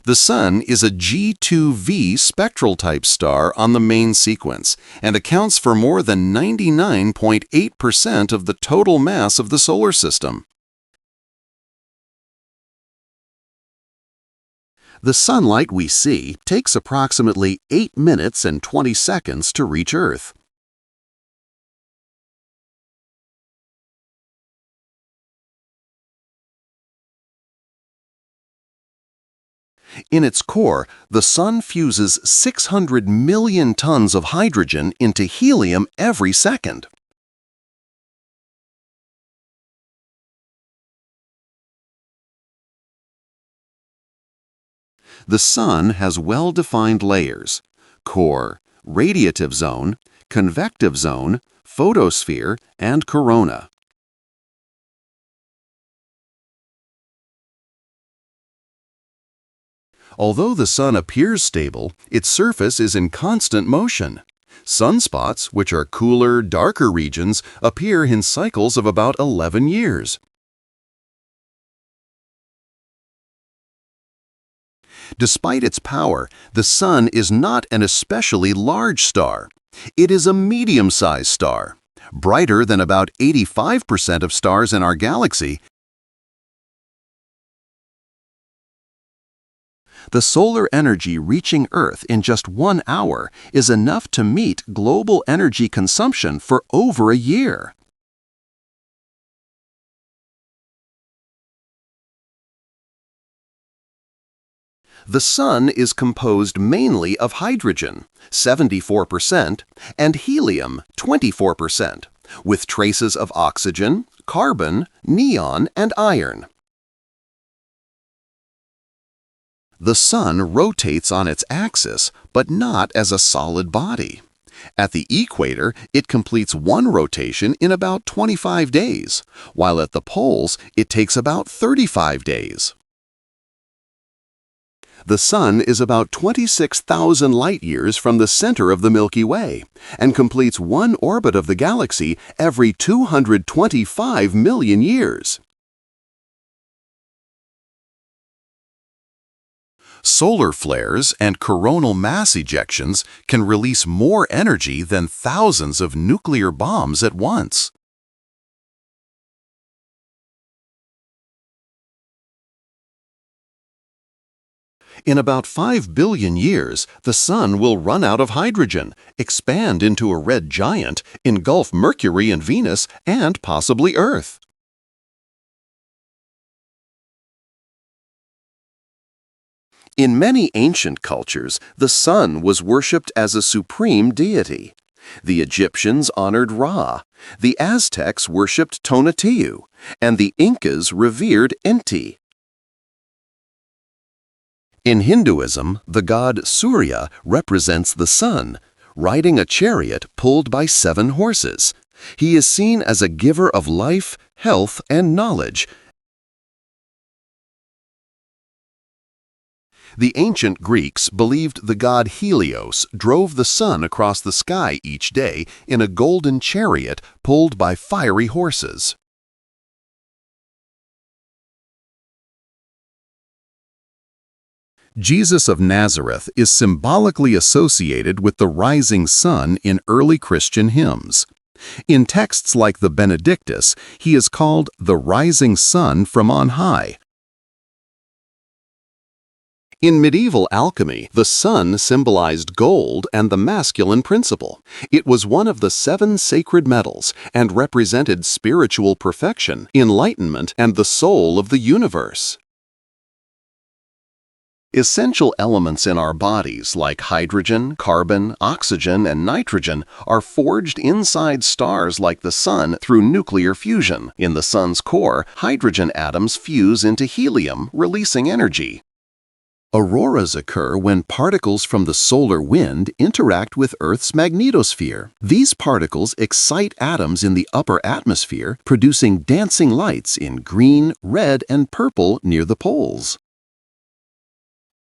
The Sun is a G2V spectral type star on the main sequence and accounts for more than 99.8% of the total mass of the solar system. The sunlight we see takes approximately 8 minutes and 20 seconds to reach Earth. In its core, the Sun fuses 600 million tons of hydrogen into helium every second. The Sun has well-defined layers: core, radiative zone, convective zone, photosphere, and corona. Although the Sun appears stable, its surface is in constant motion. Sunspots, which are cooler, darker regions, appear in cycles of about 11 years. Despite its power, the Sun is not an especially large star. It is a medium-sized star, brighter than about 85% of stars in our galaxy. The solar energy reaching Earth in just 1 hour is enough to meet global energy consumption for over a year. The Sun is composed mainly of hydrogen, 74%, and helium, 24%, with traces of oxygen, carbon, neon, and iron. The Sun rotates on its axis, but not as a solid body. At the equator, it completes one rotation in about 25 days, while at the poles, it takes about 35 days. The Sun is about 26,000 light-years from the center of the Milky Way and completes one orbit of the galaxy every 225 million years. Solar flares and coronal mass ejections can release more energy than thousands of nuclear bombs at once. In about 5 billion years, the Sun will run out of hydrogen, expand into a red giant, engulf Mercury and Venus, and possibly Earth. In many ancient cultures, the Sun was worshipped as a supreme deity. The Egyptians honored Ra, the Aztecs worshipped Tonatiuh, and the Incas revered Inti. In Hinduism, the god Surya represents the Sun, riding a chariot pulled by 7 horses. He is seen as a giver of life, health, and knowledge. The ancient Greeks believed the god Helios drove the Sun across the sky each day in a golden chariot pulled by fiery horses. Jesus of Nazareth is symbolically associated with the rising sun in early Christian hymns. In texts like the Benedictus, he is called the rising sun from on high. In medieval alchemy, the sun symbolized gold and the masculine principle. It was one of the 7 sacred metals and represented spiritual perfection, enlightenment, and the soul of the universe. Essential elements in our bodies like hydrogen, carbon, oxygen, and nitrogen are forged inside stars like the Sun through nuclear fusion. In the Sun's core, hydrogen atoms fuse into helium, releasing energy. Auroras occur when particles from the solar wind interact with Earth's magnetosphere. These particles excite atoms in the upper atmosphere, producing dancing lights in green, red, and purple near the poles.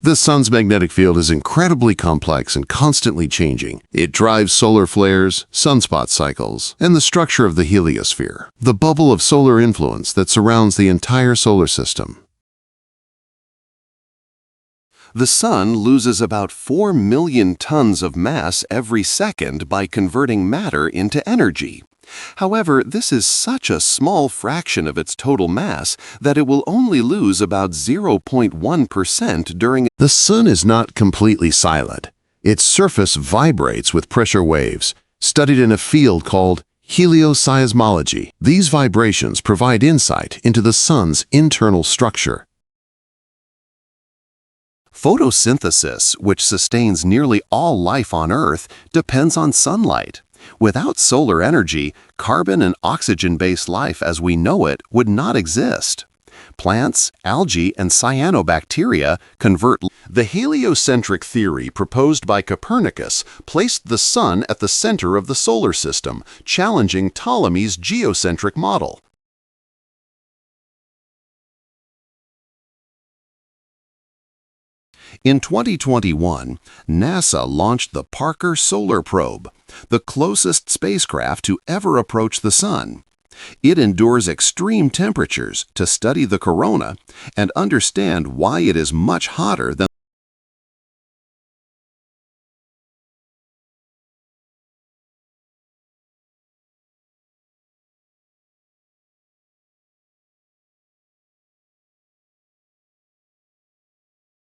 The Sun's magnetic field is incredibly complex and constantly changing. It drives solar flares, sunspot cycles, and the structure of the heliosphere, the bubble of solar influence that surrounds the entire solar system. The Sun loses about 4 million tons of mass every second by converting matter into energy. However, this is such a small fraction of its total mass that it will only lose about 0.1% during. The Sun is not completely silent. Its surface vibrates with pressure waves, studied in a field called Helios. These vibrations provide insight into the Sun's internal structure. Photosynthesis, which sustains nearly all life on Earth, depends on sunlight. Without solar energy, carbon and oxygen-based life as we know it would not exist. Plants, algae, and cyanobacteria convert. The heliocentric theory proposed by Copernicus placed the Sun at the center of the solar system, challenging Ptolemy's geocentric model. In 2021, NASA launched the Parker Solar Probe, the closest spacecraft to ever approach the Sun. It endures extreme temperatures to study the corona and understand why it is much hotter than